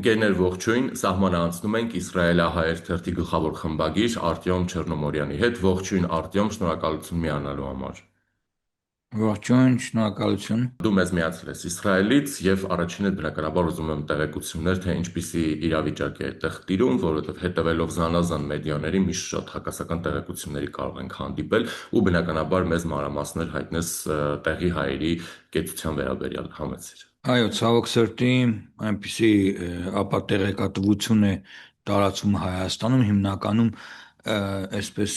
Ընկերներ ողջույն, սահմանը անցնում ենք իսրայելահայեր թերթի գլխավոր խմբագիր Արտյոմ Չեռնոմորյանի հետ։ Ողջույն Արտյոմ, շնորհակալություն միանալու համար։ Ողջույն, շնորհակալություն։ Դու մեզ միացել ես Իսրայելից եւ առաջինը բնականաբար ուզում եմ տեղեկություններ, թե ինչպիսի իրավիճակ է այդտեղ տիրում, որովհետեւ հետևելով զանազան մեդիաների միշտ շատ հակասական տեղեկությունների կարող ենք հանդիպել ու բնականաբար մեզ մանրամասներ հայտնես տեղի հայերի կեցության վերաբերյալ համեցիր։ Այո, ցավոք սրտի, այնպիսի ապատեղեկատվություն է տարածում Հայաստանում, հիմնականում այսպես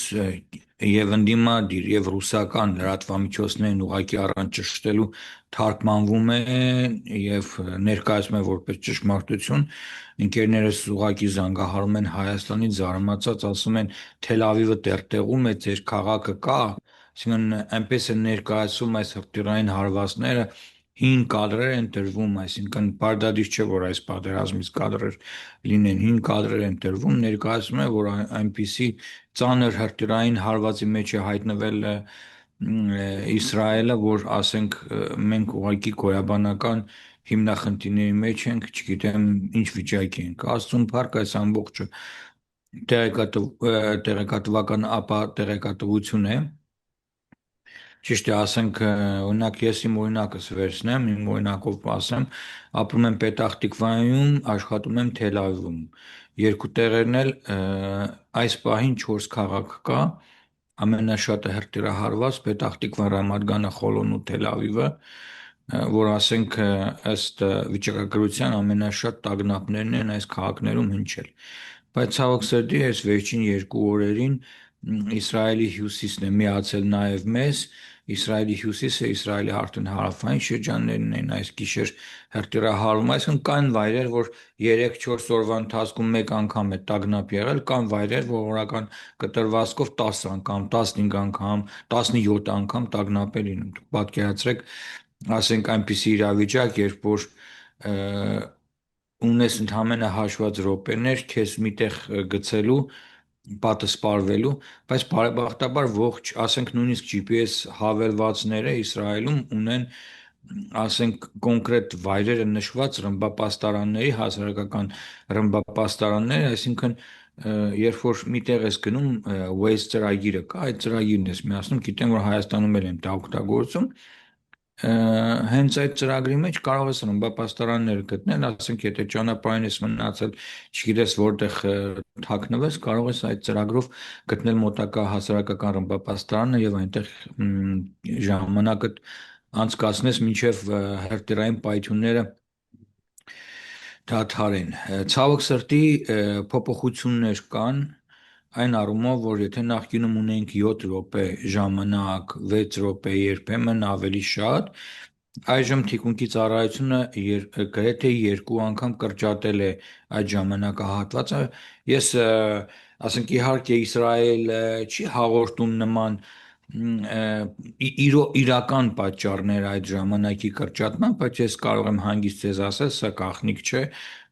եւ ընդդիմադիր եւ ռուսական լրատվամիջոցներն ուղղակի առանց ճշտելու թարգմանվում է եւ ներկայացում է որպես ճշմարտություն։ Ընկերներս ուղղակի զանգահարում են Հայաստանից զարմացած, ասում են Թել Ավիվը տերտեղում է, ձեր քաղաքը կա, այսինքն այնպես են ներկայացում այս հրթիռային հարվածները, հին կադրեր են տրվում, այսինքն պարտադիր չէ, որ այս պատերազմից կադրեր լինեն, հին կադրեր են տրվում, ներկայացնում է, որ այնպիսի ծանր հրթիռային հարվածի մեջ է հայտնվել Իսրայելը, որ ասենք մենք ուղղակի գոյաբանական հիմնախնդիրների մեջ ենք, չգիտեմ ինչ վիճակի ենք։ Աստծուն փառք, այս ամբողջը տեղեկատվական տեղեկատվություն է։ Ճիշտ է, ասենք, օրինակ ես իմ օրինակս վերցնեմ, իմ օրինակով ասեմ, ապրում եմ Պետախ Տիկվայում, աշխատում եմ Թել Ավիվում։ Երկու տեղերն էլ այս պահին 4 քաղաք կա, ամենաշատը հրթիռահարված Պետախ Տիկվան, Ռամաթ Գանը, Խոլոն ու Թել Ավիվը, որ ասենք ըստ վիճակագրության ամենաշատ տագնապներն են այս քաղաքներում հնչել։ Բայց ցավոք սրտի այս վերջին 2 օրերին Իսրայելի հյուսիսն է միացել նաև մեզ, Իսրայելի հյուսիսը, Իսրայելի արդեն հարավային շրջաններն են այս գիշեր հրթիռահարում, այսինքն կան վայրեր, որ 3-4 օրվա ընթացքում մեկ անգամ է տագնապ եղել, կան վայրեր, որ օրական կտրվածքով 10 անգամ, 15 անգամ, 17 անգամ տագնապ է լինում։ Դուք պատկերացրեք, ասենք այնպիսի իրավիճակ, երբ որ ունես ընդհանրապես հաշված րոպեներ քեզ միտեղ գցելու, պատասպարվելու, բայց բարեբախտաբար ողջ, ասենք նույնիսկ GPS հավելվածները Իսրայելում ունեն, ասենք կոնկրետ վայրերը նշված ռմբապաստարանների, հասարակական ռմբապաստարաններ, այսինքն երբ որ միտեղ ես գնում Waze ծրագիրը կա, այդ ծրագիրն ես միացնում, գիտեմ որ Հայաստանում էլ են դա օգտագործում, հենց այդ ծրագրի մեջ կարող ես ռմբապաստարաններ գտնել, ասենք եթե ճանապարհին ես մնացել, չգիտես որտեղ թաքնվես, կարող ես այդ ծրագրով գտնել մոտակա հասարակական ռմբապաստարանը եւ այնտեղ ժամանակդ անցկացնես մինչեւ հրթիռային պայթյունները դադարեն։ Ցավոք սրտի փոփոխություններ կան այն առումով, որ եթե նախկինում ունենք 7 րոպե ժամանակ, 6 րոպե երբեմն ավելի շատ, այժմ թիկունքի ծառայությունը գրեթե 2 անգամ կրճատել է այդ ժամանակահատվածը։ Ես ասենք իհարկե Իսրայել չի հաղորդում նման իրական պատճառներ այդ ժամանակի կրճատման, բայց ես կարող եմ հանգիստ ձեզ ասել, սա գաղտնիք չէ,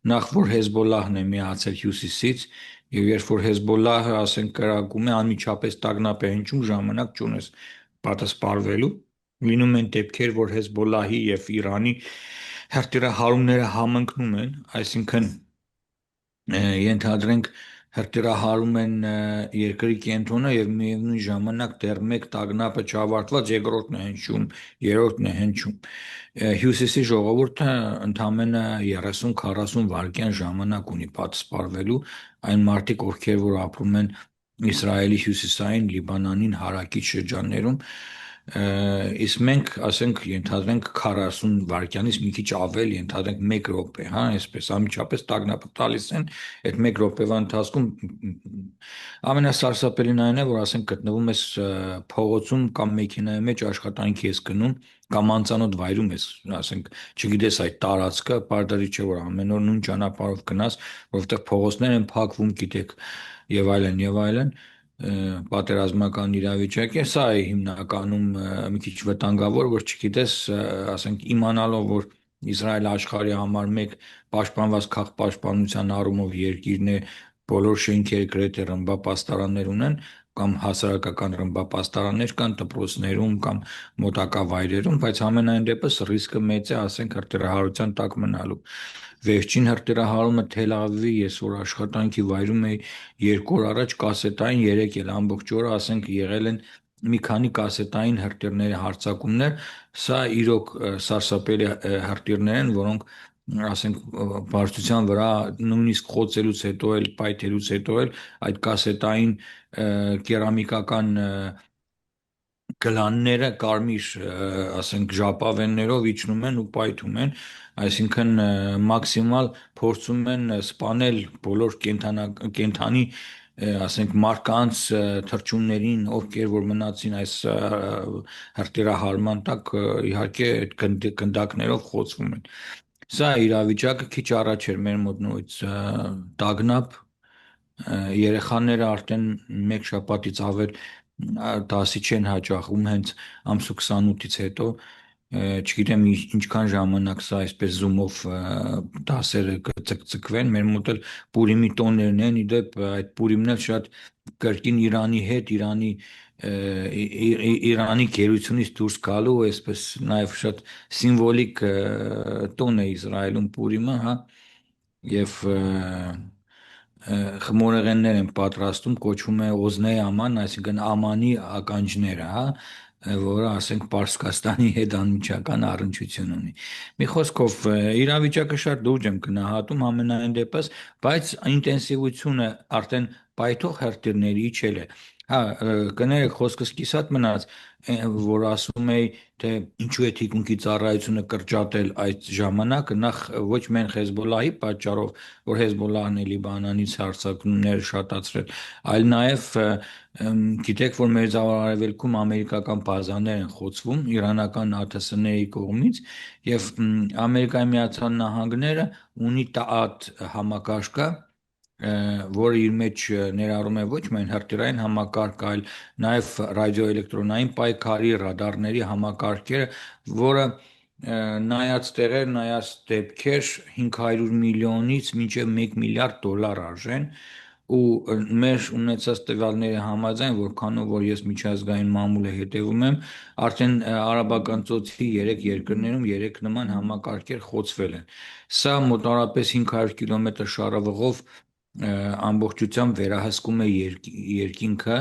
նախ որ Հեզբոլլահն է միացել հյուսիսից, եւ երբ որ Հեզբոլլահը ասենք կրակում է, անմիջապես տագնապ է հնչում, ժամանակ չունես պատասպարվելու։ Լինում են դեպքեր, որ Հեզբոլլահի եւ Իրանի հրթիռահարումները համընկնում են, այսինքն ենթադրենք հրթիռահարում են երկրի կենտրոնը եւ միևնույն ժամանակ դեռ մեկ տագնապը չավարտված, երկրորդն է հնչում, երրորդն է հնչում։ Հյուսիսի ժողովուրդը ընդամենը 30-40 վայրկյան ժամանակ ունի պատասպարվելու, այն մարդիկ, ովքեր որ ապրում են Իսրայելի հյուսիսային, Լիբանանին հարակից շրջաններում, իսկ մենք ասենք ենթադրենք 40 վայրկյանից մի քիչ ավել, ենթադրենք 1 րոպե, հա, այսպես ամիջապես տագնապը տալիս են, այդ 1 րոպեվա ընթացքում ամենասարսափելին այն է, որ ասենք գտնվում ես փողոցում կամ մեքենայի մեջ աշխատանքի ես գնում, կամ անծանոթ վայրում ես, ասենք, չգիտես այդ տարածքը, պարտադիր չէ որ ամեն օր նույն ճանապարհով գնաս, որովհետև փողոցներ են փակվում, գիտեք, եւ այլն եւ այլն, պատերազմական իրավիճակ է, սա է հիմնականում մի քիչ վտանգավոր, որ չգիտես, ասենք իմանալով, որ Իսրայելը աշխարհի համար մեկ պաշտպանված քաղաքապաշտպանության առումով երկիրն է, բոլոր շենքերը գրեթե ռմբապաստարաններ ունեն, կամ հասարակական ռմբապաստարաններ կան դպրոցներում կամ մոտակա վայրերում, բայց ամենայն դեպս ռիսկը մեծ է, ասենք, հրթիռահարության տակ մնալու։ Վերջին հրթիռահարումը Թել Ավիվի ես որ աշխատանքի վայրում էի 2 օր առաջ կասետային 3 էլ ամբողջ օրը, ասենք, եղել են մի քանի կասետային հրթիռների հարձակումներ, սա իրոք սարսափելի հրթիռներ են, որոնք ասենք բարձրության վրա նույնիսկ խոցելուց հետո էլ պայթելուց հետո էլ այդ կասետային կերամիկական գլանները կարմիր ասենք ժապավեններով իջնում են ու պայթում են, այսինքն մաքսիմալ փորձում են սպանել բոլոր կենթանի ասենք մարդկանց թռչուններին, ովքեր որ մնացին այս հրթիռահարման տակ, իհարկե այդ գնդակներով խոցվում են։ Սա իրավիճակը քիչ առաջ էր մեր մոտ նույնից տագնապ, երեխաները արդեն մեկ շաբաթից ավել դասի չեն հաճախում հենց ամսու 28-ից հետո, չգիտեմ ինչքան ժամանակ սա այսպես զումով դասերը կցկվեն, մեր մոտ էլ Պուրիմի տոներն են, իդեպ այդ Պուրիմն էլ շատ կրկին Իրանի հետ, Իրանի գերությունից դուրս գալու, այսպես նաև շատ սիմվոլիկ տոն է Իսրայելում Պուրիմը, հա, եւ խմորեղեններ են պատրաստում, կոչվում է Օզնեյ Աման, այսինքն Ամանի ականջները, հա, որը ասենք Պարսկաստանի հետ անմիջական առնչություն ունի։ Մի խոսքով իրավիճակը շատ լուրջ եմ գնահատում ամենայն դեպս, բայց ինտենսիվությունը արդեն պայթող հրթիռների իջել է։ Հա, կներեք, խոսքս կիսատ մնաց, որ ասում էի, թե ինչու է թիկունքի ծառայությունը կրճատել այդ ժամանակը, նախ ոչ միայն Հեզբոլլահի պատճառով, որ Հեզբոլլահն է Լիբանանից հարձակումներ շատացրել, այլ նաև գիտեք, որ Մերձավոր Արևելքում ամերիկական բազաներ են խոցվում իրանական ԱԹՍ-ների կողմից, եւ Ամերիկայի Միացյալ Նահանգները ունի ՏԱԱՏ համակարգը, որը իր մեջ ներառում է ոչ միայն հրթիռային համակարգ, այլ նաև ռադիոէլեկտրոնային պայքարի, ռադարների համակարգերը, որը նայած տեղեր, նայած դեպքեր 500 միլիոնից մինչև 1 միլիարդ դոլար արժեն, ու մեր ունեցած տվյալների համաձայն, որքանով որ ես միջազգային մամուլը հետևում եմ, արդեն արաբական ծոցի 3 երկրներում 3 նման համակարգեր խոցվել են։ Սա մոտավորապես 500 կիլոմետր շարավղով ամբողջությամբ վերահսկում է երկինքը,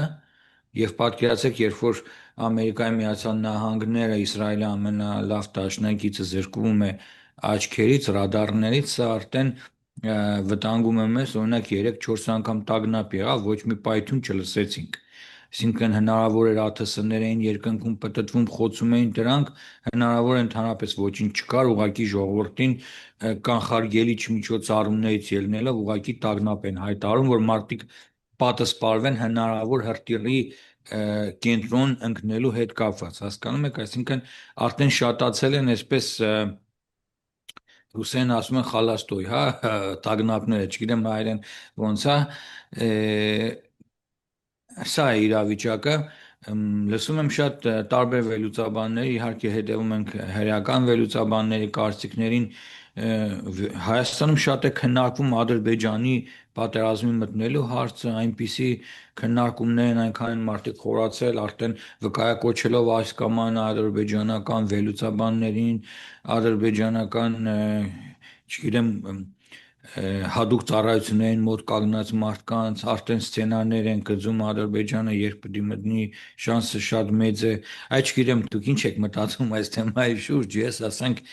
եւ պատկերացրեք, երբ որ Ամերիկայի Միացյալ Նահանգները Իսրայելի ամենալավ դաշնակիցը զրկվում է աչքերից, ռադարներից, սա արդեն վտանգում է մեզ, օրինակ 3-4 անգամ տագնապ եղավ, ոչ մի պայթյուն չլսեցինք։ Այսինքն հնարավոր էր ԱԹՍ-ներ էին երկնքում պտտվում, խոցում էին դրանք, հնարավոր է ընդհանրապես ոչինչ չկար, ուղղակի ժողովրդին կանխարգելիչ միջոցառումներից ելնելով ուղղակի տագնապ են հայտարարում, որ մարդիկ պատասպարվեն հնարավոր հրթիռի կենտրոն ընկնելու հետ կապված, հասկանում եք, այսինքն արդեն շատացել են այսպես ռուսերեն ասում են խալաստոյ, հա, տագնապները, չգիտեմ հայերեն ոնց է, սա է իրավիճակը, լսում եմ շատ տարբեր վերլուծաբանների, իհարկե հետևում ենք հրեական վերլուծաբանների կարծիքներին, Հայաստանում շատ է քննարկվում Ադրբեջանի պատերազմի մտնելու հարցը, այնպիսի քննարկումներ են, այնքան են մարդիկ խորացել, արդեն վկայակոչելով այս կամ այն ադրբեջանական վերլուծաբաններին, ադրբեջանական, չգիտեմ, հadoop ծառայություններին մոտ կանգնած մարդկանց, արդեն սցենարներ են գծում Ադրբեջանը երբ պիտի մտնի, շանսը շատ մեծ է, այդ չգիտեմ դուք ինչ եք մտածում այս թեմայի շուրջ, ես ասենք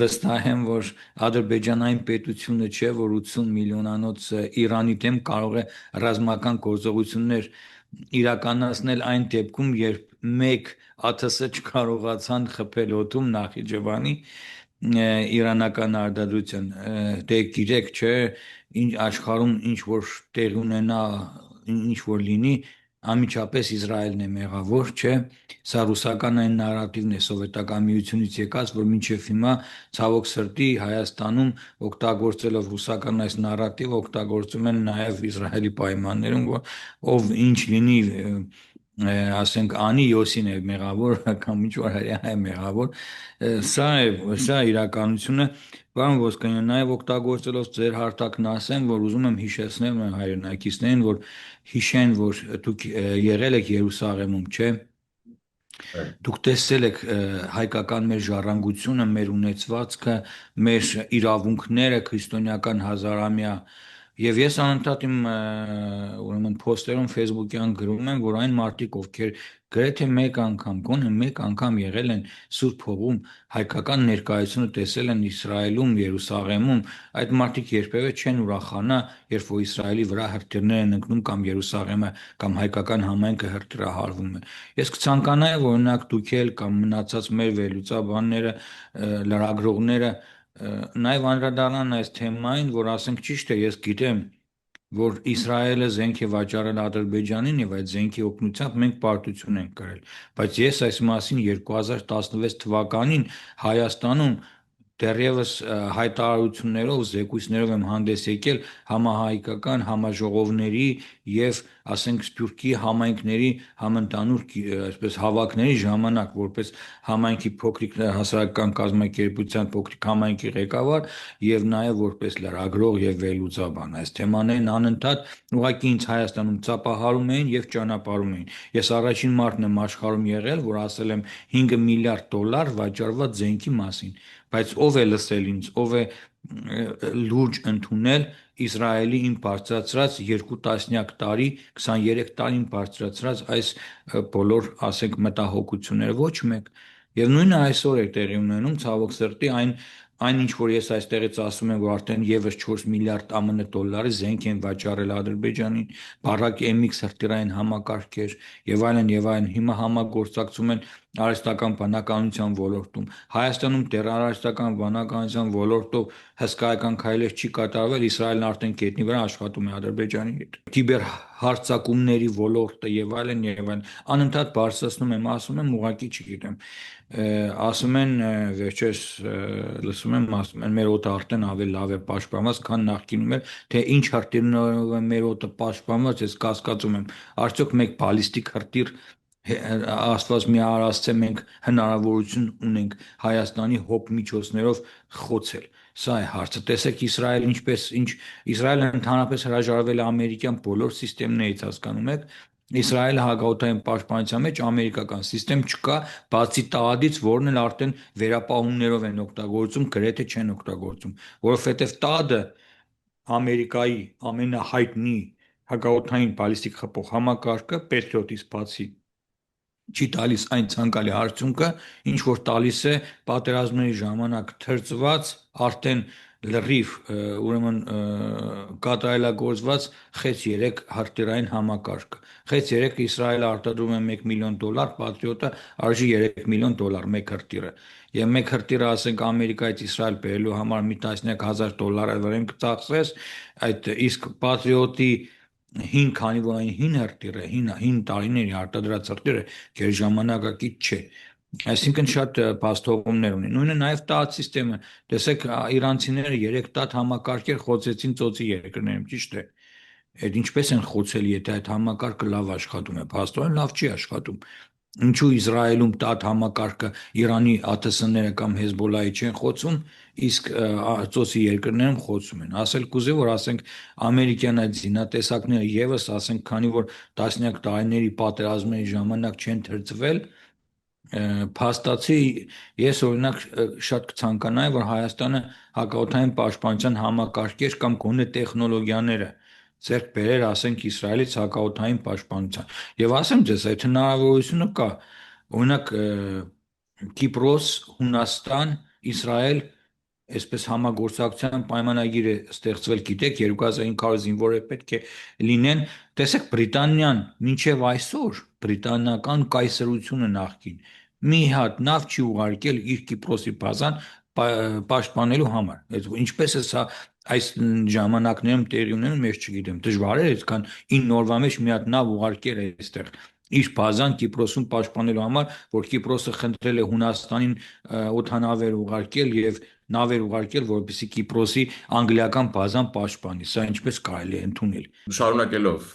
վստահ եմ, որ ադրբեջանային պետությունը չէ, որ 80 միլիոնանոց Իրանի դեմ կարող է ռազմական գործողություններ իրականացնել այն դեպքում, երբ մեկ ԱԹՍ չկարողացան խփել օդում Նախիջևանի իրանական արտադրության, դե գիտեք, չէ, ինչ աշխարհում ինչ որ տեղ ունենա, ինչ որ լինի, անմիջապես Իսրայելն է մեղավոր, չէ, սա ռուսական այն նարատիվն է սովետական միությունից եկած, որ մինչև հիմա ցավոք սրտի Հայաստանում օգտագործելով ռուսական այս նարատիվը օգտագործում են նաև Իսրայելի պայմաններում, որ ով ինչ լինի, ասենք անի Յոսին է մեղավոր կամ ինչ որ հրեա է մեղավոր, սա իրականությունը, Պարոն Ոսկանյան, նաև օգտագործելով ձեր հարթակն ասեմ, որ ուզում եմ հիշեցնել մեր հայրենակիցներին, որ հիշեն, որ դուք եղել եք Երուսաղեմում, չէ՞։ Դուք տեսել եք հայկական մեր ժառանգությունը, մեր ունեցվածքը, մեր իրավունքները քրիստոնեական հազարամյա, եւ ես անընդհատ իմ ուրեմն փոստերում Facebook-յան գրում եմ, որ այն մարդիկ, ովքեր գրեթե գոնե մեկ անգամ եղել են Սուրբ Հողում, հայկական ներկայությունը տեսել են Իսրայելում, Երուսաղեմում, այդ մարդիկ երբևէ չեն ուրախանա, երբ որ Իսրայելի վրա հրթիռներ են ընկնում կամ Երուսաղեմը կամ հայկական համայնքը հրթիռահարվում է։ Ես կցանկանայի, որ օրինակ դուք էլ կամ մնացած մեր վերլուծաբանները, լրագրողները նաև անդրադառնան այս թեմային, որ ասենք ճիշտ է, ես գիտեմ, որ Իսրայելը զենք է վաճառել Ադրբեջանին եւ այդ զենքի օգնությամբ մենք պարտություն ենք կրել, բայց ես այս մասին 2016 թվականին Հայաստանում դեռևս հայտարարություններով, զեկույցներով եմ հանդես եկել համահայկական համաժողովների եւ ասենք Սփյուռքի համայնքների համընդհանուր այսպես հավաքների ժամանակ որպես համայնքի փոքրիկ հասարակական կազմակերպության փոքրիկ համայնքի ղեկավար եւ նաեւ որպես լրագրող եւ վերլուծաբան այս թեմաներն անընդհատ ուղղակի ինձ Հայաստանում ծափահարում էին եւ ճանապարհում էին։ Ես առաջին մարդն եմ աշխարհում եղել, որ ասել եմ 5 միլիարդ դոլար վաճառված զենքի մասին, բայց ով է լսել ինձ, ով է լուրջ ընդունել Իսրայելի իմ բարձրացրած 2 տասնյակ տարի, 23 տարին բարձրացրած այս բոլոր, ասենք, մտահոգությունները, ոչ մեկ։ Եվ նույնը այսօր է տեղի ունենում, ցավոք սրտի, այն ինչ որ ես այստեղից ասում եմ, որ արդեն եւս 4 միլիարդ ԱՄՆ դոլարի զենք են վաճառել Ադրբեջանին, բարակ MX հրթիռային համակարգեր եւ այլն, հիմա համագործակցում են արհեստական բանականության ոլորտում։ Հայաստանում դեռ արհեստական բանականության ոլորտով հսկայական քայլեր չի կատարվել, Իսրայելն արդեն գետնի վրա աշխատում է Ադրբեջանի հետ։ Կիբեր հարձակումների ոլորտը եւ այլն, անընդհատ բարձրացնում եմ, ասում եմ, ուղղակի չգիտեմ։ Ասում են, վերջերս լսում եմ, ասում են, մեր օդը արդեն ավելի լավ է պաշտպանված, քան նախկինում էր, թե ինչ հրթիռներով է մեր օդը պաշտպանված, ես կասկածում եմ։ Արդյոք մեկ բալիստիկ հրթիռ Աստված մի արասցե մենք հնարավորություն ունենք Հայաստանի հոբ միջոցներով խոցել։ Սա է հարցը։ Տեսեք Իսրայելը Իսրայելը ընդհանրապես հրաժարվել է ամերիկյան բոլոր սիստեմներից, հասկանում եք։ Իսրայելը հակաօդային պաշտպանության մեջ ամերիկական սիստեմ չկա, բացի Տաադից, որն էլ արդեն վերապահումներով են օգտագործում, գրեթե չեն օգտագործում, որովհետև Տաադը Ամերիկայի ամենահայտնի հակաօդային բալիստիկ խփող համակարգը Patriot-ից բացի չի տալիս այն ցանկալի արդյունքը, ինչ որ տալիս է պատերազմների ժամանակ թրծված, արդեն լրիվ ուրեմն կատարելագործված խեց 3 հրթիռային համակարգը։ Խեց 3 Իսրայելը արտադրում է 1 միլիոն դոլար, Patriot-ը արժի 3 միլիոն դոլար մեկ հրթիռը։ Եվ մեկ հրթիռը, ասենք, Ամերիկայից Իսրայել բերելու համար մի տասնյակ հազար դոլար վրան կծախսես, այդ իսկ Patriot-ի քանի որ այն հին հրթիռ է, հին տարիների արտադրած հրթիռ է, գեր ժամանակակից չէ։ Այսինքն շատ բաստողումներ ունի։ Նույնը նաև տադ սիստեմը։ Տեսեք, իրանցիները 3 տադ համակարգեր խոցեցին ծոցի երկրներում, ճիշտ է։ Այդ ինչպես են խոցել, եթե այդ համակարգը լավ աշխատում է, փաստորեն լավ չի աշխատում։ Ինչու Իսրայելում տադ համակարգը Իրանի ԱԹՍ-ները կամ Հեզբոլայի չեն խոցում, իսկ ծոցի երկրներում խոցում են։ Ասել կուզի, որ ասենք ամերիկյան այդ զինատեսակները եւս, ասենք, քանի որ տասնյակ տարիների պատերազմների ժամանակ չեն թրծվել, փաստացի ես օրինակ շատ կցանկանայի, որ Հայաստանը հակաօդային պաշտպանության համակարգեր կամ գոնե տեխնոլոգիաները ձեռք բերեր, ասենք, Իսրայելից հակաօդային պաշտպանության։ Եվ ասեմ ձեզ, այդ հնարավորությունը կա։ Օրինակ Կիպրոս, Հունաստան, Իսրայել այսպես համագործակցության պայմանագիր է ստեղծվել, գիտեք, 2500 զինվորեր պետք է լինեն։ Տեսեք, Բրիտանիան մինչև այսօր բրիտանական կայսրությունը նախկին մի հատ նավ չի ուղարկել իր Կիպրոսի բազան պաշտպանելու համար։ Ինչպես է սա այս ժամանակներում տեղի ունենում, ես չգիտեմ։ Դժվար է այդքան 9 օրվա մեջ մի հատ նավ ուղարկել այստեղ իր բազան Կիպրոսում պաշտպանելու համար, որ Կիպրոսը խնդրել է Հունաստանին օդանավեր ուղարկել եւ նավեր ուղարկել, որպեսզի Կիպրոսի անգլիական բազան պաշտպանի։ Սա ինչպես կարելի է ընդունել։ Շարունակելով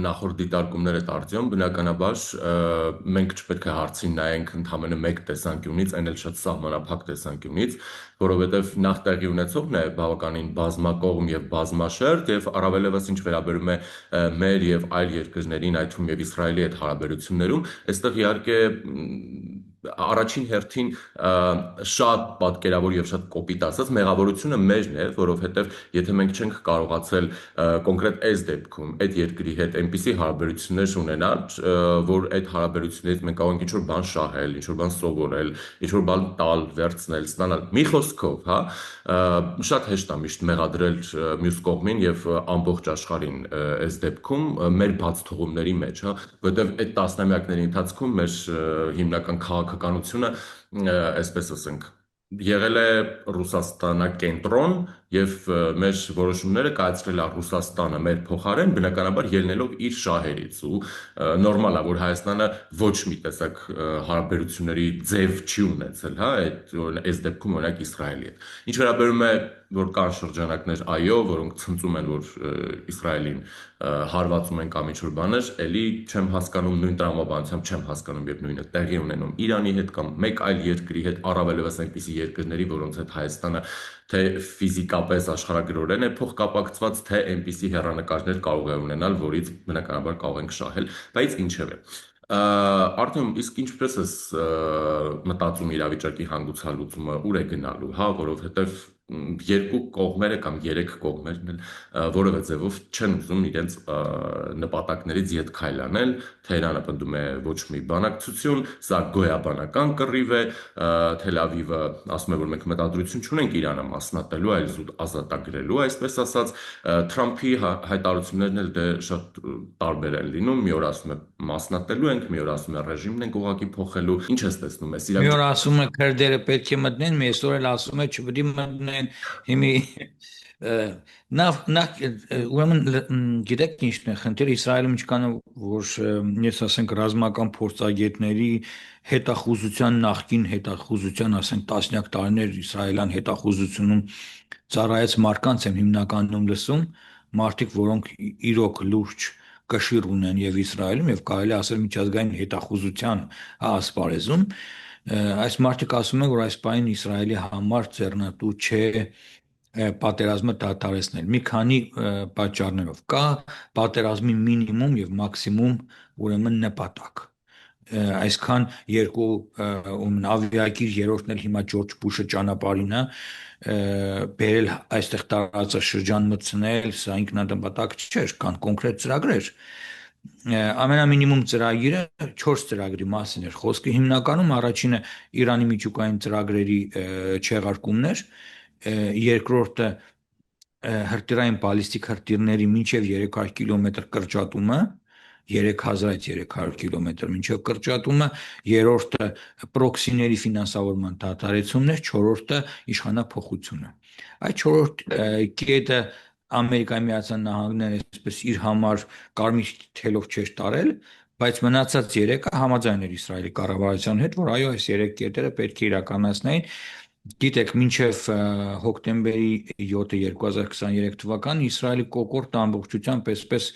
նախորդ դիտարկումներդ Արտյոմ, բնականաբար մենք չպետք է հարցին նայենք ընդամենը մեկ տեսանկյունից, այն էլ շատ սահմանափակ տեսանկյունից, որովհետև նախ տեղի ունեցողն է բավականին բազմակողմ եւ բազմաշերտ եւ առավելևս ինչ վերաբերում է մեր եւ այլ երկրներին, այդ թվում եւ Իսրայելի հետ հարաբերություններում, այստեղ իհարկե առաջին հերթին շատ պատկերավոր եւ շատ կոպիտ ասած մեղավորությունը մերն է, որովհետեւ եթե մենք չենք կարողացել կոնկրետ այս դեպքում այդ երկրի հետ այնպիսի հարաբերություններ ունենալ, որ այդ հարաբերություններից մենք կարող ենք ինչ-որ բան շահել, ինչ-որ բան սովորել, ինչ-որ բան տալ, վերցնել, ստանալ։ Մի խոսքով, հա, շատ հեշտ է միշտ մեղադրել մյուս կողմին եւ ամբողջ աշխարհին այս դեպքում մեր բաց թողումների մեջ, հա, որովհետեւ այդ տասնամյակների ընթացքում մեր հիմնական քաղաքականությունը, այսպես ասենք, եղել է Ռուսաստանակենտրոն եւ մեր որոշումները կայացրել է Ռուսաստանը մեր փոխարեն բնականաբար ելնելով իր շահերից ու նորմալ է որ Հայաստանը ոչ մի տեսակ հարաբերությունների ձև չի ունեցել, հա, այս դեպքում օրինակ Իսրայելի հետ։ Ինչ վերաբերում է որ կան շրջանակներ, այո, որոնք ցնծում են որ Իսրայելին հարվածում են կամ ինչ-որ բաներ, էլի չեմ հասկանում նույն տրամաբանությամբ չեմ հասկանում երբ նույնը տեղի ունենում Իրանի հետ կամ մեկ այլ երկրի հետ, առավելևս այնպիսի երկրների, որոնց հետ Հայաստանը թե ֆիզիկապես աշխարհագրորեն է փոխկապակցված, թե այնպիսի հեռանկարներ կարող է ունենալ, որից բնականաբար կարող ենք շահել, բայց ինչևէ։ Արտեմ, իսկ ինչպես ես մտածում իրավիճակի հանգուցալուծումը ուր է գնալու, հա, որովհետև երկու կողմերը կամ երեք կողմերն էլ որևէ ձևով չեն ուզում իրենց նպատակներից ետ քայլ անել, Թեհրանը պնդում է ոչ մի բանակցություն, սա գոյաբանական կռիվ է, Թել Ավիվը ասում է, որ մենք մտադրություն չունենք Իրանը մասնատելու, այլ զուտ ազատագրելու, այսպես ասած, Թրամփի հայտարարություններն էլ դե շատ տարբեր են լինում, մի օր ասում է մասնատելու ենք, մի օր ասում է ռեժիմն ենք ուղղակի փոխելու, ինչ ես տեսնում ես Մի օր ասում է քրդերը պետք է մտնեն, մյուս օր էլ ասում է չպետք է մտնեն։ Հիմի ուրեմն գիտեք ինչն է խնդիրը Իսրայելում ինչքան որ ես ասենք ռազմական փորձագետների հետախուզության նախկին հետախուզության ասենք տասնյակ տարիներ իսրայելյան հետախուզությունում ծառայած մարդկանց եմ հիմնականում լսում, մարդիկ որոնք իրոք լուրջ կշիռ ունեն եւ Իսրայելում եւ կարելի ասել միջազգային հետախուզության ասպարեզում այս մարդիկ ասում են որ այս բանը Իսրայելի համար ձեռնտու չէ պատերազմը դադարեցնել մի քանի պատճառներով կա պատերազմի մինիմում եւ մաքսիմում ուրեմն նպատակ այսքան երկու ավիակիր երրորդն էլ հիմա Ջորջ Բուշը ճանապարհին է բերել այստեղ տարածաշրջան մտցնել սա ինքնանպատակ չէր կան կոնկրետ ծրագրեր ամենամինիմում ծրագիրը 4 ծրագրի մասին էր խոսքը հիմնականում առաջինը Իրանի միջուկային ծրագրերի չեղարկումն էր երկրորդը հրթիռային բալիստիկ հրթիռների մինչև 300 կիլոմետր կրճատումը 3000-ից 300 կիլոմետր մինչև կրճատումը, երրորդը պրոքսիների ֆինանսավորման դադարեցումն է, չորրորդը իշխանափոխությունը։ Այդ չորրորդ կետը Ամերիկայի Միացյալ Նահանգները այսպես իր համար կարմիր թելով չէր տարել, բայց մնացած երեքը համաձայն էր Իսրայելի կառավարության հետ, որ այո, այս երեք կետերը պետք է իրականացնեին։ Գիտեք, մինչև հոկտեմբերի 7-ը 2023 թվականին Իսրայելի կոկորտը ամբողջությամբ այսպես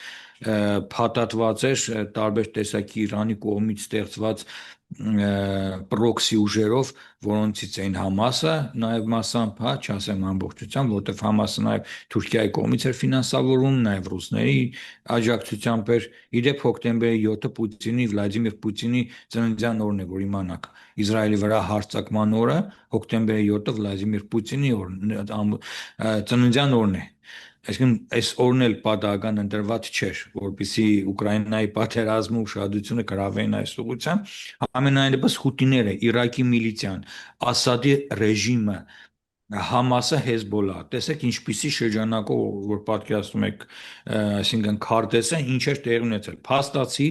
փաթաթված էր տարբեր տեսակի Իրանի կողմից ստեղծված պրոքսի ուժերով, որոնցից էին Համասը, նաև մասամբ, հա, չասեմ ամբողջությամբ, որտեղ Համասը նաև Թուրքիայի կողմից էր ֆինանսավորում, նաև ռուսների աջակցությամբ էր։ Իդեպ հոկտեմբերի 7-ը Պուտինի, Վլադիմիր Պուտինի ծննդյան օրն է, որ իմանաք, Իսրայելի վրա հարձակման օրը, հոկտեմբերի 7-ը Վլադիմիր Պուտինի ծննդյան օրն է։ Այսինքն այս օրն էլ պատահական ընտրված չէր, որպեսզի Ուկրաինայի պատերազմը ուշադրությունը գրավեն այս ուղղությամբ։ Ամենայնիվս հութիները, Իրաքի միլիցիան, Ասադի ռեժիմը, Համասը, Հեզբոլա, տեսեք ինչպիսի շրջանակով որ պատկերացնում եք, այսինքն քարտեզը ինչ էր տեղի ունեցել։ Փաստացի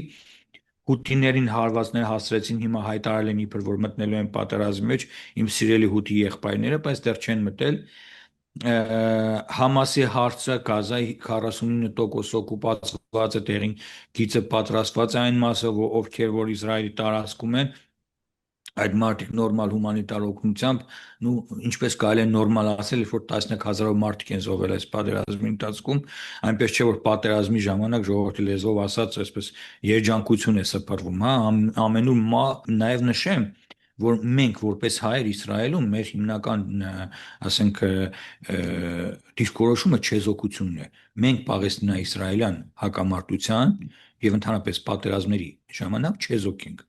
հութիներին հարվածներ հասցրեցին, հիմա հայտարարել են իբր որ մտնելու են պատերազմի մեջ իմ սիրելի հութի եղբայրները, բայց դեռ չեն մտել։ Համասի հարցը Գազայի 49% օկուպացված է տեղին գիծը պատրաստված է այն մասը ովքեր որ Իսրայելի տարածքում են այդ մարդիկ նորմալ հումանիտար օգնությամբ, ինչպես կարելի է նորմալ ասել, որ տասնյակ հազարով մարդիկ են զոհվել այս պատերազմի ընթացքում, այնպես չէ որ պատերազմի ժամանակ ժողովրդի լեզվով ասած, այսպես երջանկություն է սփռվում, հա, ամենուր նաև նշեմ, որ մենք որպես հայեր Իսրայելում մեր հիմնական, ասենք, դիրքորոշումը չեզոքությունն է։ Մենք Պաղեստինա-իսրայելյան հակամարտության եւ ընդհանրապես պատերազմների ժամանակ չեզոք ենք։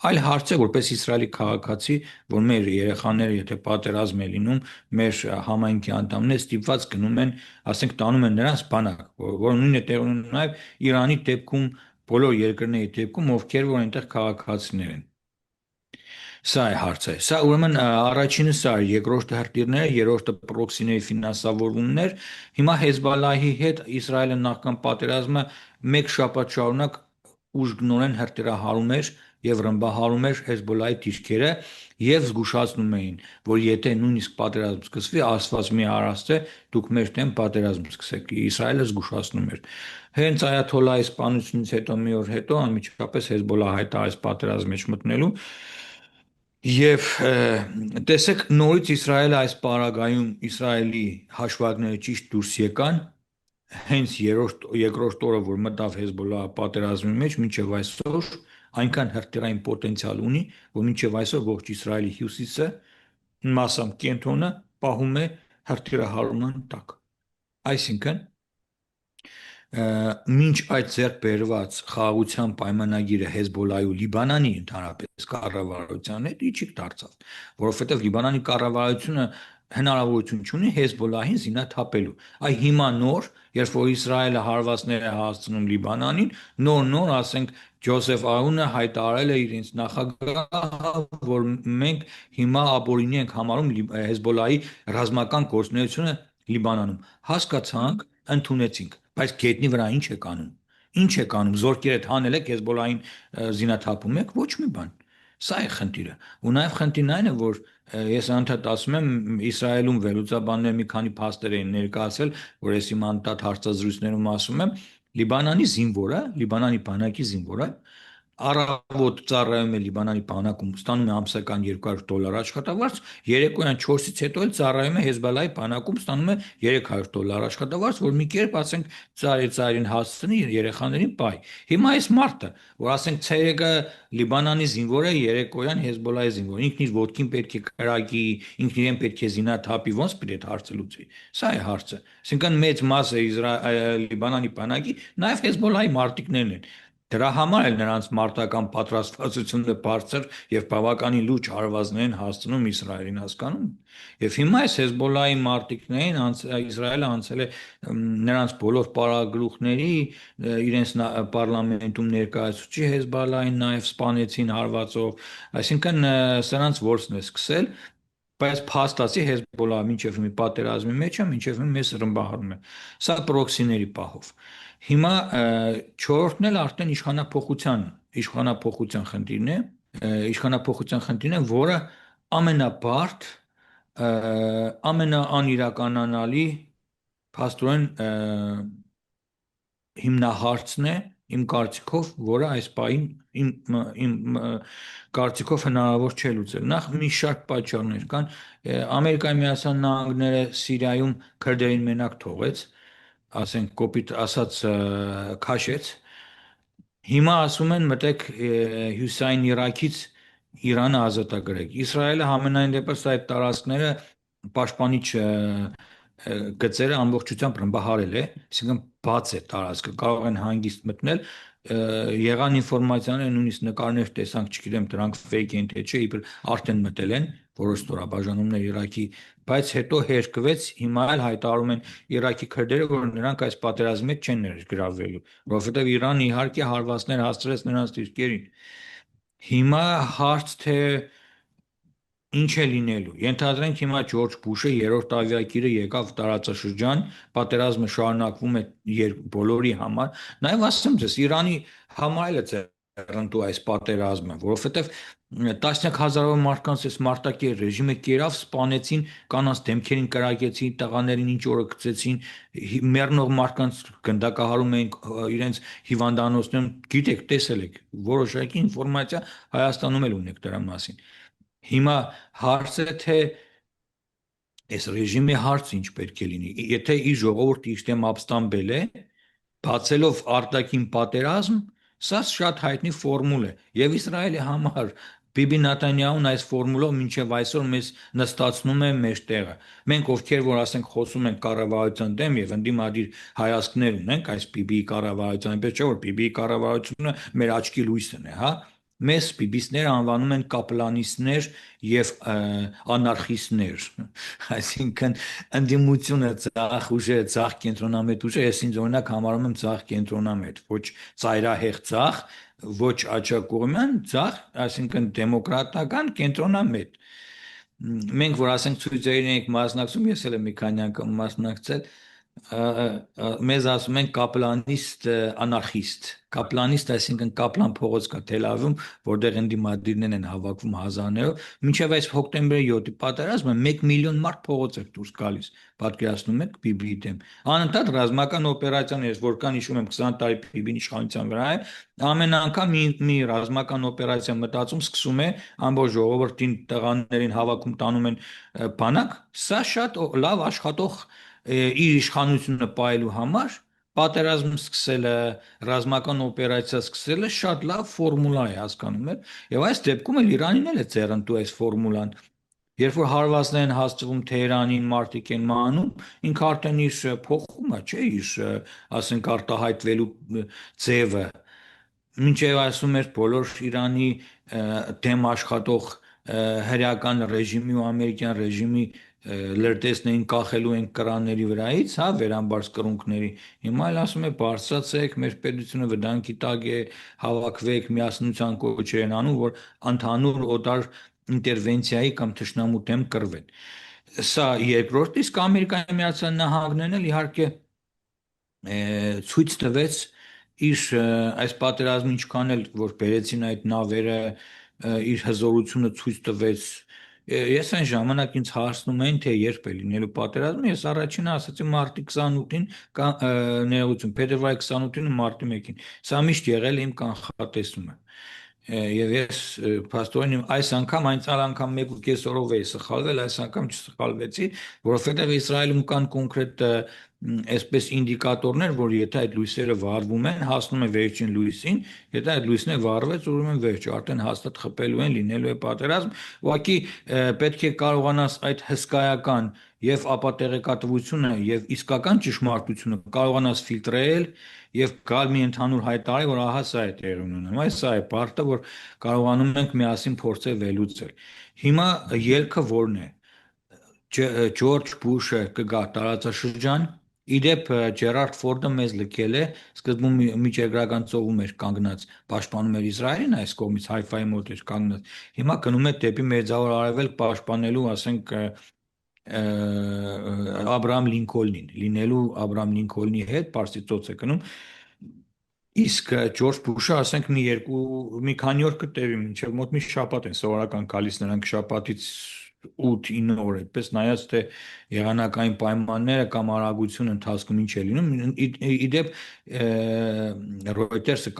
Այլ հարց է, որպես Իսրայելի քաղաքացի, որ մեր երեխաները, եթե պատերազմ է լինում, մեր համայնքի անդամները ստիպված գնում են, ասենք, տանում են նրանց բանակ, որ նույնը տեղ ունենում նաև Իրանի դեպքում, բոլոր երկրների դեպքում, ովքեր որ այնտեղ քաղաքացիներ են։ Սա է հարցը։ Սա ուրեմն առաջինը սա է, երկրորդը հրթիռները, երրորդը պրոքսիների ֆինանսավորումներ։ Հիմա Հեզբալլահի հետ Իսրայելը նախքան պատերազմը մեկ շաբաթ շարունակ ուժգնորեն հրթիռահարում էր եւ ռմբահարում էր Հեզբոլլահի դիրքերը եւ զգուշացնում էին, որ եթե նույնիսկ պատերազմ սկսվի, ասված մի արաստ է, դուք մեր դեմ պատերազմ սկսեք։ Իսրայելը զգուշացնում էր։ Հենց Այաթոլլահի սպանությունից հետո մի օր հետո անմիջապես Հեզբոլլահը հայտարարեց պատերազմի մեջ մտնելու Եվ տեսեք նորից Իսրայելը այս պարագայում Իսրայելի հաշվարկները ճիշտ դուրս եկան հենց երկրորդ օրը որ մտավ Հեզբոլլահը պատերազմի մեջ մինչև այսօր այնքան հրթիռային պոտենցիալ ունի որ մինչև այսօր ողջ Իսրայելի հյուսիսը մասամբ կենտրոնը պահում է հրթիռահարման տակ այսինքն մինչ այդ ձեռք բերված խաղաղության պայմանագիրը Հեզբոլլահի ու Լիբանանի ընդհանրապես կառավարության հետ իջիկ դարձավ, որովհետև Լիբանանի կառավարությունը հնարավորություն չունի Հեզբոլլահին զինաթափելու։ Այ հիմա նոր, երբ որ Իսրայելը հարվածներ է հասցնում Լիբանանին, նոր, ասենք Ջոզեֆ Աունը հայտարարել է իրենց նախագահը, որ մենք հիմա ապօրինի ենք համարում Հեզբոլլահի ռազմական գործունեությունը Լիբանանում։ Հասկացանք, ընդունեցինք, բայց գետնի վրա ինչ եք անում։ Ինչ եք անում, զորքերդ հանել եք Հեզբոլլահին զինաթափում եք, ոչ մի բան։ Սա է խնդիրը։ Ու նաև խնդիրն այն է, որ ես անդադ ասում եմ, Իսրայելում վերլուծաբաններ մի քանի փաստեր են ներկայացրել, որ ես իմ անդադ հարցազրույցներում ասում եմ, Լիբանանի զինվորը, Լիբանանի բանակի զինվորը առավոտ ծառայում է Լիբանանի բանակում, ստանում է ամսական $200 աշխատավարձ, երեկոյան 4-ից հետո էլ ծառայում է Հեզբոլլահի բանակում, ստանում է $300 աշխատավարձ, որ մի կերպ ասենք ծառին հասցնի երեխաներին բայ։ Հիմա այս մարդը, որ ասենք ցերեկը Լիբանանի զինվոր է, երեկոյան Հեզբոլլահի զինվոր, ինքն իր ոտքին պետք է կրակի, ինքն իրեն պետք է զինաթափի, ոնց պետք է հարցը լուծի։ Սա է հարցը։ Այսինքն մեծ մասը Լիբանանի բանակի նաև Հեզբոլլահի մարտիկներն են։ Դրա համար էլ նրանց մարտական պատրաստվածությունը բարձր եւ բավականին լուրջ հարվածներ են հասցնում Իսրայելին հասկանում։ Եվ հիմա այս Հեզբոլլահի մարտիկներին Իսրայելը անցել է նրանց բոլոր պարագլուխների իրենց պարլամենտում ներկայացուցիչ Հեզբոլլահին նաև սպանեցին հարվածով, այսինքն սրանց որսն է սկսել բայց փաստացի Հեզբոլլահը մինչև մի պատերազմի մեջ է, մինչև մեզ ռմբահարում է։ Սա պրոքսիների պահով։ Հիմա չորրորդն էլ արդեն իշխանափոխության խնդիրն է, որը ամենաբարդ, ամենաանիրականանալի փաստորեն հիմնահարցն է իմ կարծիքով, որը այս պահին իմ կարծիքով հնարավոր չէ լուծել։ Նախ մի շարք պատճառներ կան։ Ամերիկայի Միացյալ Նահանգները Սիրիայում քրդերին մենակ թողեց, ասենք կոպիտ ասած քաշեց։ Հիմա ասում են մտեք հյուսային Իրաքից Իրանը ազատագրեք։ Իսրայելը համենայն դեպս այդ տարածքները պաշտպանիչ գծերը ամբողջությամբ ռմբահարել է, այսինքն բաց է տարածքը, կարող են հանգիստ մտնել, եղան ինֆորմացիաներ, նույնիսկ նկարներ տեսանք, չգիտեմ դրանք fake են թե չէ, իբր արդեն մտել են որոշ ստորաբաժանումներ Իրաքի, բայց հետո հերկվեց, հիմա էլ հայտարարում են Իրաքի քրդերը, որ նրանք այս պատերազմի մեջ չեն ներգրավվելու, որովհետև Իրանը իհարկե հարվածներ հասցրեց նրանց դիրքերին։ Հիմա հարց թե ինչ է լինելու։ Ենթադրենք հիմա Ջորջ Բուշը երրորդ ավիակիրը եկավ տարածաշրջան, պատերազմը շարունակվում է բոլորի համար։ Նաև ասեմ ձեզ, Իրանի համար էլ է ձեռնտու այս պատերազմը, որովհետև տասնյակ հազարավոր մարդկանց այս մարտակի ռեժիմը կերավ, սպանեցին, կանանց դեմքերին կրակեցին, տղաներին ինչ օրը գցեցին, մեռնող մարդկանց գնդակահարում էին իրենց հիվանդանոցներում, գիտեք, տեսել եք, որոշակի ինֆորմացիա Հայաստանում էլ ունեք դրա մասին։ Հիմա հարցը թե այս ռեժիմի հարցը ինչ պետք է լինի։ Եթե իր ժողովուրդը իր դեմ ապստամբել է, բացելով արտաքին պատերազմ, սա շատ հայտնի ֆորմուլ է եւ Իսրայելի համար Բիբի Նեթանյահուն այս ֆորմուլով մինչև այսօր մեզ նստացնում է մեր տեղը։ Մենք ովքեր որ ասենք խոսում ենք կառավարության դեմ եւ ընդդիմադիր հայացքներ ունենք այս Բիբիի կառավարության, այնպես չէ որ Բիբիի կառավարությունը մեր աչքի լույսն է, հա։ Մեզ բիբիսները անվանում են կապլանիստներ եւ անարխիստներ, այսինքն ընդդիմությունը ցախ ուժը, ցախ կենտրոնամետ ուժը, ես ինձ օրինակ համարում եմ ցախ կենտրոնամետ, ոչ ծայրահեղ ցախ, ոչ աջակողմյան ցախ, այսինքն դեմոկրատական կենտրոնամետ։ Մենք որ ասենք ցույցերին ենք մասնակցում, ես էլ եմ մի քանի անգամ մասնակցել, մեզ ասում են կապլանիստ անարխիստ, կապլանիստ այսինքն կապլան փողոց կա Թել Ավիվում, որտեղ ընդդիմադիրներն են հավաքվում հազարներով, մինչև այս հոկտեմբերի 7-ի պատերազմը 1 միլիոն մարդ փողոց էր դուրս գալիս, պատկերացնում եք Բիբիի դեմ։ Անընդհատ ռազմական օպերացիաներ, որքան հիշում եմ 20 տարի Բիբին իշխանության վրա է, ամեն անգամ մի ռազմական օպերացիա մտածում սկսում է ամբողջ ժողովրդին տղաներին հավաքում տանում են բանակ, սա շատ լավ աշխատող իր իշխանությունը պահելու համար պատերազմ սկսելը, ռազմական օպերացիա սկսելը շատ լավ ֆորմուլա է հասկանում եք, եւ այս դեպքում էլ Իրանին էլ է ձեռնտու այս ֆորմուլան։ Երբ որ հարվածներ են հասցվում Թեհրանին, մարդիկ են մահանում, ինքը արդեն իր փոխում է, չէ, իր ասենք արտահայտվելու ձևը։ Մինչև ասում էր բոլոր Իրանի դեմ աշխատող հրեական ռեժիմի ու ամերիկյան ռեժիմի լրտեսներին կախելու են կրանների վրայից, հա, վերամբարձ կռունկների։ Հիմա էլ ասում է բարձրացեք, մեր պետությունը վտանգի տակ է, հավաքվեք, միասնության կոչեր են անում, որ ընդհանուր օտար ինտերվենցիայի կամ թշնամու դեմ կռվեն։ Սա երկրորդ, իսկ Ամերիկայի Միացյալ Նահանգներն էլ իհարկե ցույց տվեց իր այս պատերազմը ինչքան էլ որ բերեցին այդ նավերը իր հզորությունը ցույց տվեց ես այն ժամանակ ինձ հարցնում էին թե երբ է լինելու պատերազմը ես առաջինը ասացի մարտի 28-ին ներողություն փետրվարի 28-ին ու մարտի 1-ին սա միշտ եղել է իմ կանխատեսումը եւ ես փաստորեն այս անգամ այն ցալ անգամ 1.5 օրով էի սխալվել այս անգամ չսխալվեցի որովհետեւ Իսրայելում կան կոնկրետ այսպես ինդիկատորներ, որ եթե այդ լույսերը վառվում են, հասնում է վերջին լույսին, եթե այդ լույսները վառվեց, ուրեմն վերջ, արդեն հաստատ խփելու են, լինելու է պատերազմ, ուղղակի պետք է կարողանաս այդ հսկայական եւ ապատեղեկատվությունը եւ իսկական ճշմարտությունը կարողանաս ֆիլտրել եւ գալ մի ընդհանուր հայտարարի, որ ահա սա է տեղի ունենում, այս սա է բարտը, որ կարողանում ենք միասին փորձել վերլուծել։ Հիմա ելքը որն է։ Ջորջ Բուշը կգա տարածաշրջան Իդեպ Ջերարդ Ֆորդը մեզ լքել է, սկզբում միջերգրական ծովում էր կանգնած, պաշտպանում էր Իսրայելին, այս կողմից Հայֆայի մոտ էր կանգնած։ Հիմա գնում է դեպի Մերձավոր Արևելք պաշտպանելու, ասենք, Աբրահամ Լինքոլնին, լինելու Աբրահամ Լինքոլնի հետ Պարսից ծոց է գնում։ Իսկ Ջորջ Բուշը, ասենք, մի քանի օր կտևի, մինչև մոտ մի շաբաթ են սովորական գալիս նրանք շաբաթից 8-9 օր այդպես նայած թե եղանակային պայմանները կամ արագությունը ընթացքում ինչ է լինում իդեպ Reuters-ը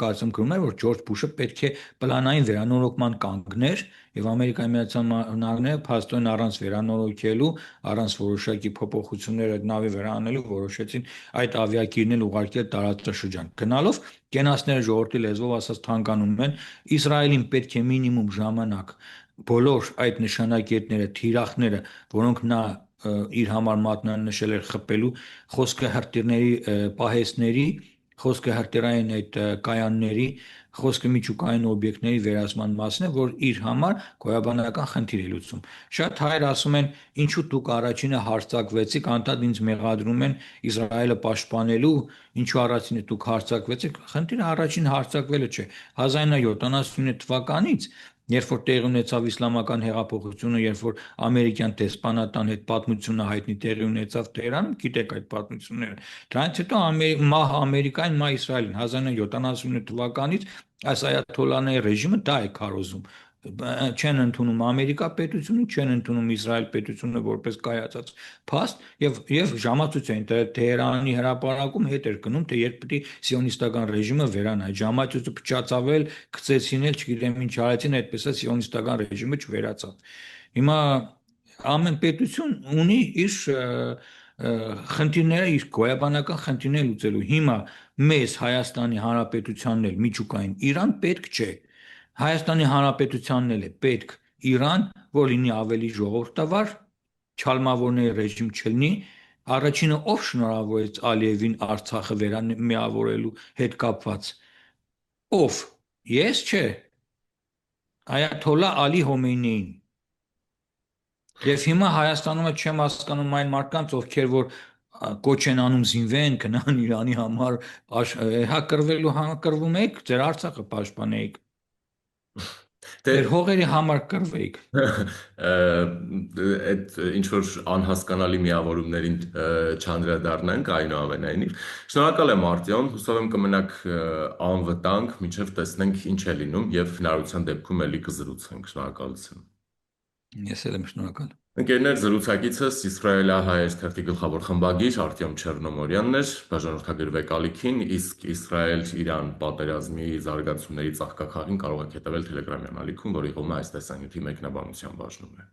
կարծեմ գրում է որ Ջորջ Բուշը պետք է պլանային վերանորոգման կանգներ եւ Ամերիկայի Միացյալ Նահանգները փաստորեն առանց վերանորոգելու առանց որոշակի փոփոխություններ այդ նավի վրա անելու որոշեցին այդ ավիակիրն ուղարկել տարածաշրջան գնալով կենացները ժողովրդի լեզվով ասած թանկանում են Իսրայելին պետք է մինիմում ժամանակ բոլոր այդ նշանակետները, թիրախները, որոնք նա իր համար մատնանշել էր խփելու, խոսքը հրթիռների պահեստների, խոսքը հրթիռային այդ կայանների, խոսքը միջուկային օբյեկտների վերացման մասն է, որ իր համար գոյաբանական խնդիր է լուծում։ Շատ հայեր ասում են, ինչու դուք առաջինը հարձակվեցիք, անդադ ինձ մեղադրում են Իսրայելը պաշտպանելու, ինչու առաջինը դուք հարձակվեցիք, խնդիրը առաջին հարձակվելը չէ։ 1979 թվականից Երբ որ տեղի ունեցավ իսլամական հեղափոխությունը, երբ որ ամերիկյան դեսպանատան հետ պատմությունը հայտնի տեղի ունեցավ Թեհրանում, գիտեք այդ պատմությունները։ Դրանից հետո մահ Ամերիկային, մահ Իսրայելին 1979 թվականից այս այաթոլլաների ռեժիմը դա է քարոզում։ չեն ընդունում Ամերիկա պետությունը, չեն ընդունում Իսրայել պետությունը որպես կայացած փաստ եւ ժամացույց էին Թեհրանի հրապարակում հետ էր գնում, թե երբ պիտի սիոնիստական ռեժիմը վերանա։ Այդ ժամացույցը փչացավել, գցեցին էլ, չգիտեմ ինչ արեցին, այդպես է սիոնիստական ռեժիմը չվերացավ։ Հիմա ամեն պետություն ունի իր խնդիրները, իր գոյաբանական խնդիրները լուծելու։ Հիմա մեզ Հայաստանի Հանրապետությանն էլ միջուկային Իրան պետք չէ։ Հայաստանի Հանրապետությանն էլ է պետք Իրան, որ լինի ավելի ժողովրդավար, չալմավորների ռեժիմ չլինի։ Առաջինը ով շնորհավորեց Ալիևին Արցախը վերամիավորելու հետ կապված։ Ով։ Ես չէ։ Այաթոլլա Ալի Հոմեյնիին։ Եվ հիմա Հայաստանում չեմ հասկանում այն մարդկանց, ովքեր որ կոչ են անում զինվեն, գնան Իրանի համար, հա կռվում եք, ձեր Արցախը պաշտպանեիք, Դե ձեր հողերի համար կռվեիք։ այդ ինչ որ անհասկանալի միավորումներին չանդրադառնանք այնուամենայնիվ։ Շնորհակալ եմ Արտյոմ, հուսով եմ կմնաք անվտանգ, մինչև տեսնենք ինչ է լինում եւ հնարավորության դեպքում էլի կզրուցենք։ Շնորհակալություն։ Ես էլ եմ շնորհակալ։ Ընկերներ, զրուցակիցս Իսրայելահայեր թերթի գլխավոր խմբագիր Արտյոմ Չեռնոմորյանն էր, բաժանորդագրվեք ալիքին, իսկ Իսրայել-Իրան պատերազմի զարգացումների ծաղկաքաղին կարող եք հետևել Telegram-յան ալիքում, որի հողը այս տեսանյութի մեկնաբանության բաժնում է։